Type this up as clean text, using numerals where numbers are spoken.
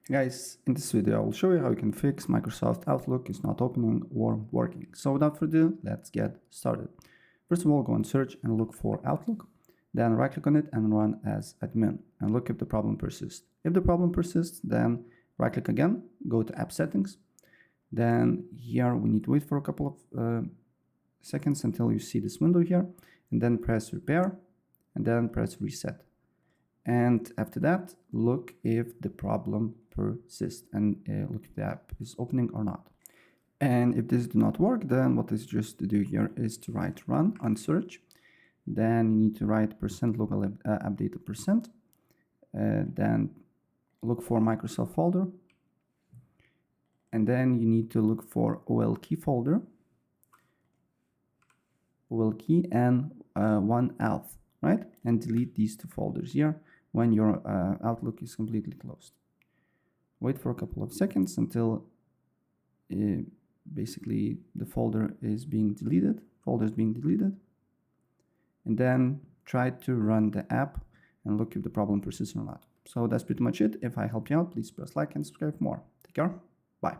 Guys, in this video I will show you how you can fix Microsoft Outlook is not opening or working. So without further ado, let's get started. First of all, go and search and look for Outlook. Then right click on it and run as admin and look if the problem persists. If the problem persists, then right click again, go to app settings. Then here we need to wait for a couple of seconds until you see this window here, and then press repair and then press reset. And after that, look if the problem persists and look if the app is opening or not. And if this does not work, then what is just to do here is to write run on search. Then you need to write %local update %. Then look for Microsoft folder. And then you need to look for OLKey folder. OLKey and OneAuth, right? And delete these two folders here when your Outlook is completely closed. Wait for a couple of seconds until basically the folder is being deleted, and then try to run the app and look if the problem persists or not. So that's pretty much it. If I help you out, please press like and subscribe for more. Take care. Bye.